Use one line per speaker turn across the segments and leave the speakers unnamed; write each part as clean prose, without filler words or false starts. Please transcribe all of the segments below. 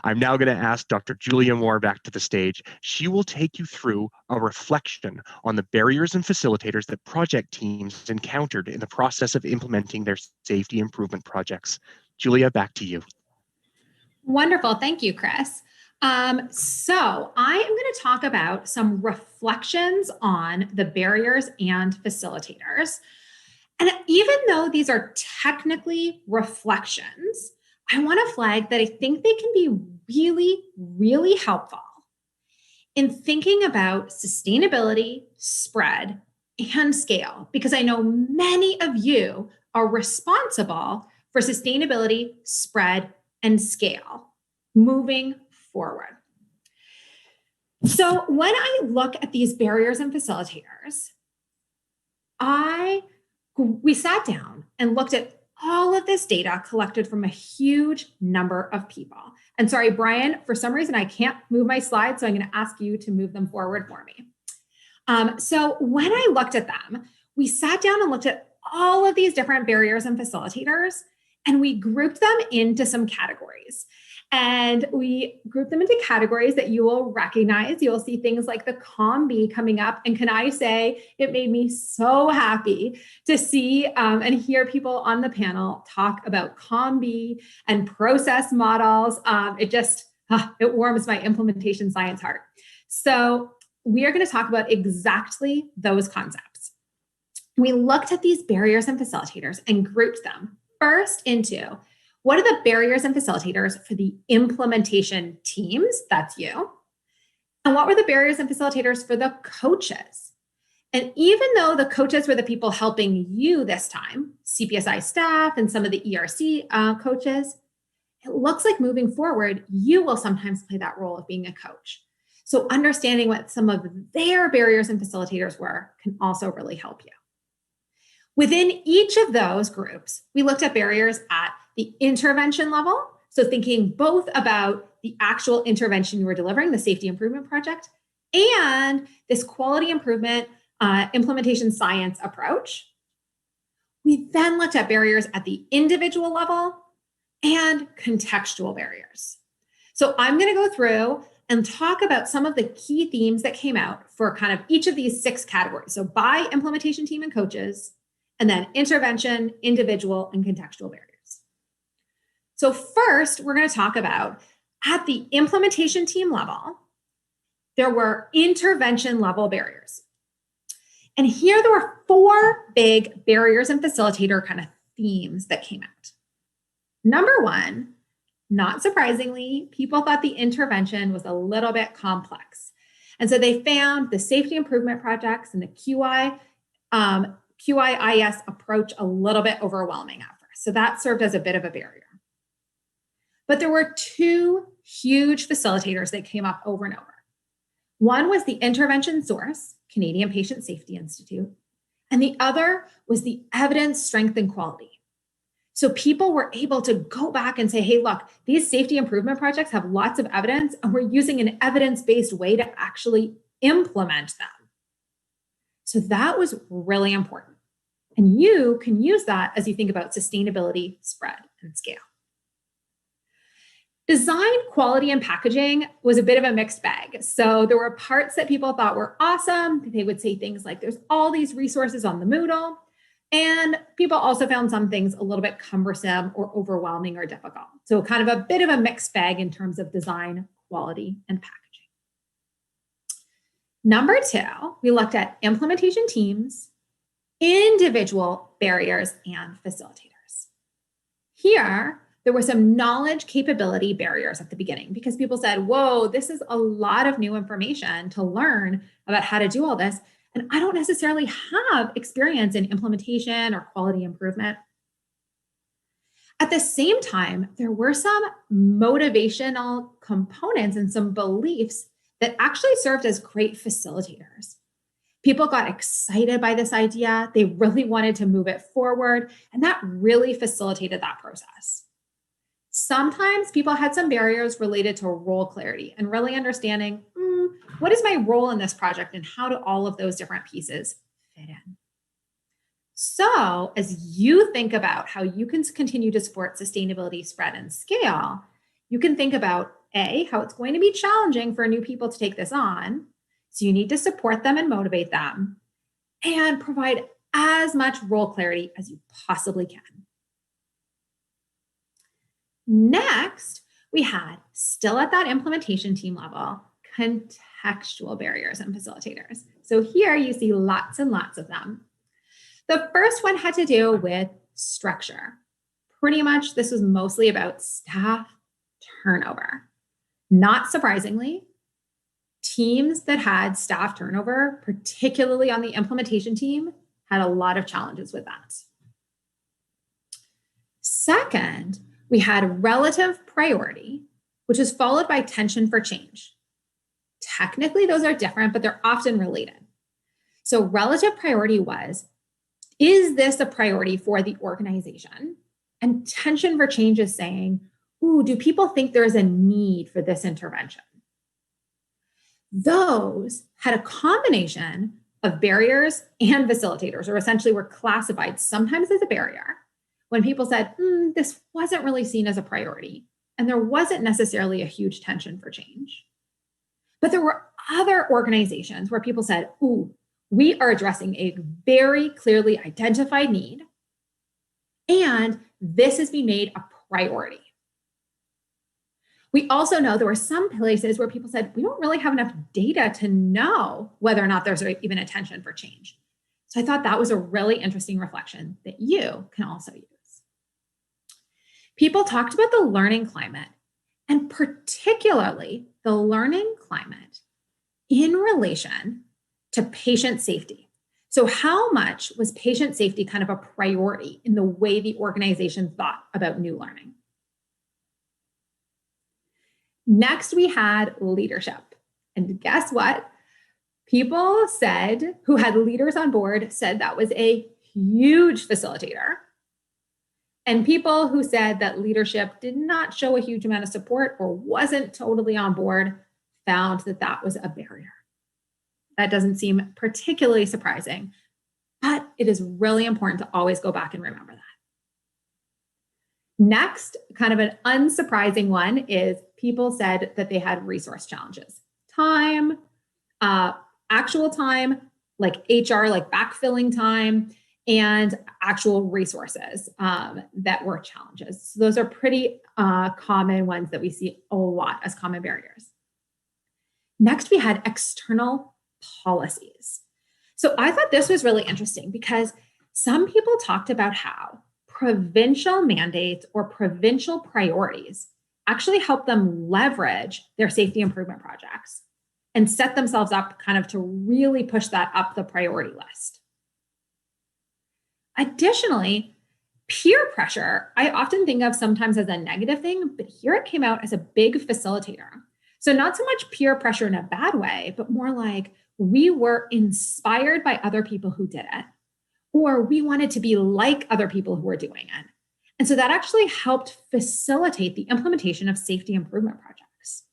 I'm now going to ask Dr. Julia Moore back to the stage. She will take you through a reflection on the barriers and facilitators that project teams encountered in the process of implementing their safety improvement projects. Julia, back to you.
Wonderful. Thank you, Chris. So I am going to talk about some reflections on the barriers and facilitators. And even though these are technically reflections, I want to flag that I think they can be really, really helpful in thinking about sustainability, spread, and scale, because I know many of you are responsible for sustainability, spread, and scale moving forward. So when I look at these barriers and facilitators, we sat down and looked at all of this data collected from a huge number of people. And sorry, Brian, for some reason, I can't move my slides, so I'm going to ask you to move them forward for me. So when I looked at them, we sat down and looked at all of these different barriers and facilitators, and we grouped them into some categories. And we grouped them into categories that you will recognize. You'll see things like the COM-B coming up. And can I say, it made me so happy to see and hear people on the panel talk about COM-B and process models. It warms my implementation science heart. So we are going to talk about exactly those concepts. We looked at these barriers and facilitators and grouped them first into what are the barriers and facilitators for the implementation teams? That's you. And what were the barriers and facilitators for the coaches? And even though the coaches were the people helping you this time, CPSI staff and some of the ERC coaches, it looks like moving forward, you will sometimes play that role of being a coach. So understanding what some of their barriers and facilitators were can also really help you. Within each of those groups, we looked at barriers at the intervention level. So thinking both about the actual intervention you were delivering, the safety improvement project, and this quality improvement implementation science approach. We then looked at barriers at the individual level and contextual barriers. So I'm going to go through and talk about some of the key themes that came out for kind of each of these 6 categories. So by implementation team and coaches, and then intervention, individual, and contextual barriers. So first, we're going to talk about at the implementation team level, there were intervention level barriers. And here there were 4 big barriers and facilitator kind of themes that came out. Number 1, not surprisingly, people thought the intervention was a little bit complex. And so they found the safety improvement projects and the QIIS approach a little bit overwhelming at first. So that served as a bit of a barrier. But there were 2 huge facilitators that came up over and over. One was the intervention source, Canadian Patient Safety Institute, and the other was the evidence, strength, and quality. So people were able to go back and say, hey, look, these safety improvement projects have lots of evidence, and we're using an evidence-based way to actually implement them. So that was really important. And you can use that as you think about sustainability, spread, and scale. Design, quality, and packaging was a bit of a mixed bag. So there were parts that people thought were awesome. They would say things like, there's all these resources on the Moodle. And people also found some things a little bit cumbersome or overwhelming or difficult. So kind of a bit of a mixed bag in terms of design, quality, and packaging. Number 2, we looked at implementation teams, individual barriers, and facilitators. Here, there were some knowledge capability barriers at the beginning because people said, whoa, this is a lot of new information to learn about how to do all this. And I don't necessarily have experience in implementation or quality improvement. At the same time, there were some motivational components and some beliefs that actually served as great facilitators. People got excited by this idea. They really wanted to move it forward, and that really facilitated that process. Sometimes people had some barriers related to role clarity and really understanding, what is my role in this project and how do all of those different pieces fit in? So as you think about how you can continue to support sustainability, spread, and scale, you can think about how it's going to be challenging for new people to take this on. So you need to support them and motivate them and provide as much role clarity as you possibly can. Next, we had, still at that implementation team level, contextual barriers and facilitators. So here you see lots and lots of them. The first one had to do with structure. Pretty much this was mostly about staff turnover. Not surprisingly, teams that had staff turnover, particularly on the implementation team, had a lot of challenges with that. Second, we had relative priority, which is followed by tension for change. Technically, those are different, but they're often related. So relative priority was, is this a priority for the organization? And tension for change is saying, ooh, do people think there's a need for this intervention? Those had a combination of barriers and facilitators, or essentially were classified sometimes as a barrier when people said, this wasn't really seen as a priority, and there wasn't necessarily a huge tension for change. But there were other organizations where people said, ooh, we are addressing a very clearly identified need, and this has been made a priority. We also know there were some places where people said, we don't really have enough data to know whether or not there's even a tension for change. So I thought that was a really interesting reflection that you can also use. People talked about the learning climate, and particularly the learning climate in relation to patient safety. So how much was patient safety kind of a priority in the way the organization thought about new learning? Next, we had leadership. And guess what? People said, who had leaders on board, said that was a huge facilitator. And people who said that leadership did not show a huge amount of support or wasn't totally on board found that that was a barrier. That doesn't seem particularly surprising, but it is really important to always go back and remember that. Next, kind of an unsurprising one is people said that they had resource challenges. Time, actual time, like HR, like backfilling time, and actual resources that were challenges. So those are pretty common ones that we see a lot as common barriers. Next, we had external policies. So I thought this was really interesting because some people talked about how provincial mandates or provincial priorities actually help them leverage their safety improvement projects and set themselves up kind of to really push that up the priority list. Additionally, peer pressure, I often think of sometimes as a negative thing, but here it came out as a big facilitator. So not so much peer pressure in a bad way, but more like we were inspired by other people who did it, or we wanted to be like other people who were doing it. And so that actually helped facilitate the implementation of safety improvement projects.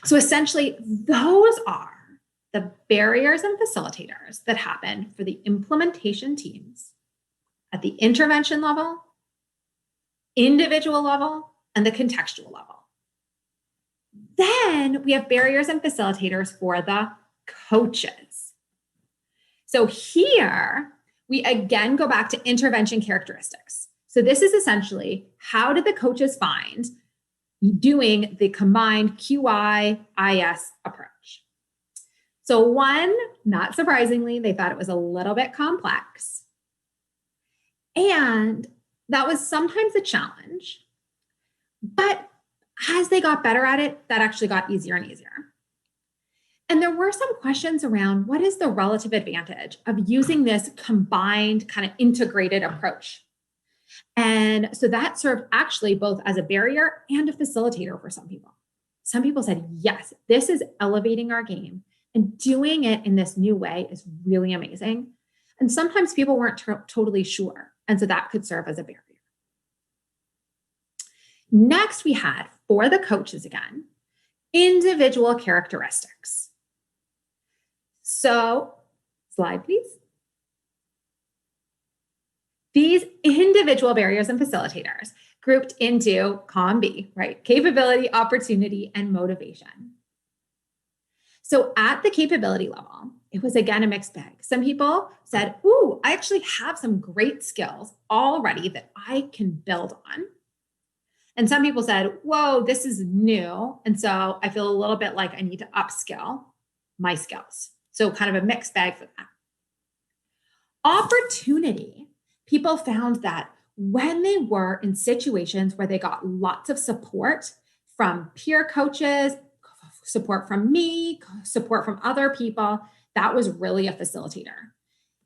So essentially, those are the barriers and facilitators that happen for the implementation teams at the intervention level, individual level, and the contextual level. Then we have barriers and facilitators for the coaches. So here, we again go back to intervention characteristics. So this is essentially, how did the coaches find doing the combined QI-IS approach? So one, not surprisingly, they thought it was a little bit complex. And that was sometimes a challenge. But as they got better at it, that actually got easier and easier. And there were some questions around what is the relative advantage of using this combined kind of integrated approach? And so that served actually both as a barrier and a facilitator for some people. Some people said, yes, this is elevating our game, and doing it in this new way is really amazing. And sometimes people weren't totally sure. And so that could serve as a barrier. Next, we had, for the coaches again, individual characteristics. So, slide please. These individual barriers and facilitators grouped into COM-B, right? Capability, opportunity, and motivation. So at the capability level, it was again a mixed bag. Some people said, ooh, I actually have some great skills already that I can build on. And some people said, whoa, this is new. And so I feel a little bit like I need to upskill my skills. So kind of a mixed bag for that. Opportunity. People found that when they were in situations where they got lots of support from peer coaches, support from me, support from other people, that was really a facilitator.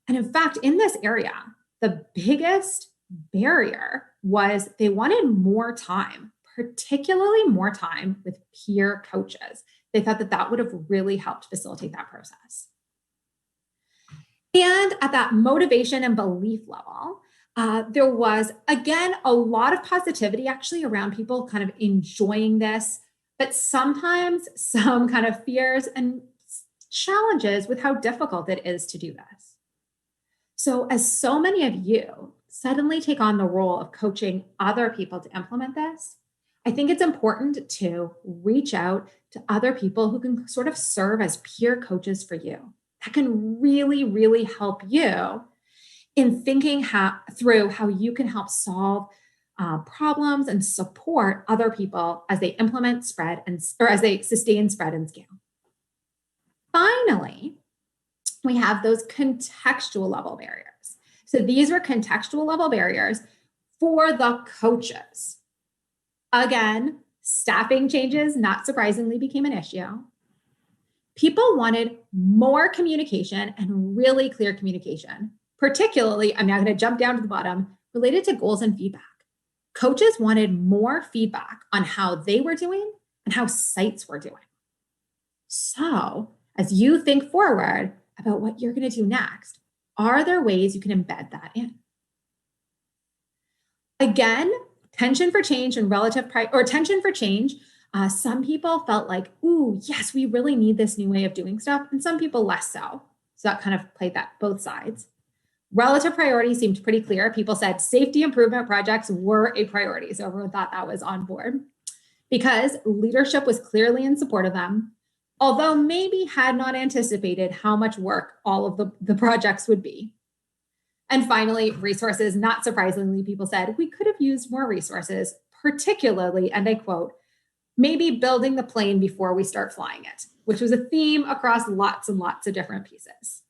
And in fact, in this area, the biggest barrier was they wanted more time, particularly more time with peer coaches. They thought that that would have really helped facilitate that process. And at that motivation and belief level, there was, again, a lot of positivity actually around people kind of enjoying this, but sometimes some kind of fears and challenges with how difficult it is to do this. So as so many of you suddenly take on the role of coaching other people to implement this, I think it's important to reach out to other people who can sort of serve as peer coaches for you. That can really, really help you in thinking through how you can help solve problems and support other people as they implement, or as they sustain, spread, and scale. Finally, we have those contextual level barriers. So these were contextual level barriers for the coaches. Again, staffing changes, not surprisingly, became an issue. People wanted more communication and really clear communication, particularly, I'm now going to jump down to the bottom, related to goals and feedback. Coaches wanted more feedback on how they were doing and how sites were doing. So as you think forward about what you're going to do next, are there ways you can embed that in? Again, tension for change and tension for change. Some people felt like, ooh, yes, we really need this new way of doing stuff. And some people less so. So that kind of played that both sides. Relative priority seemed pretty clear. People said safety improvement projects were a priority. So everyone thought that was on board because leadership was clearly in support of them, although maybe had not anticipated how much work all of the projects would be. And finally, resources, not surprisingly, people said we could have used more resources, particularly, and I quote, maybe building the plane before we start flying it, which was a theme across lots and lots of different pieces.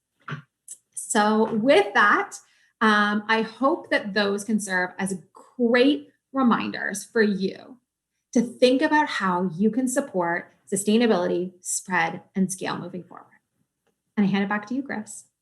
So with that, I hope that those can serve as great reminders for you to think about how you can support sustainability, spread, and scale moving forward. And I hand it back to you, Chris.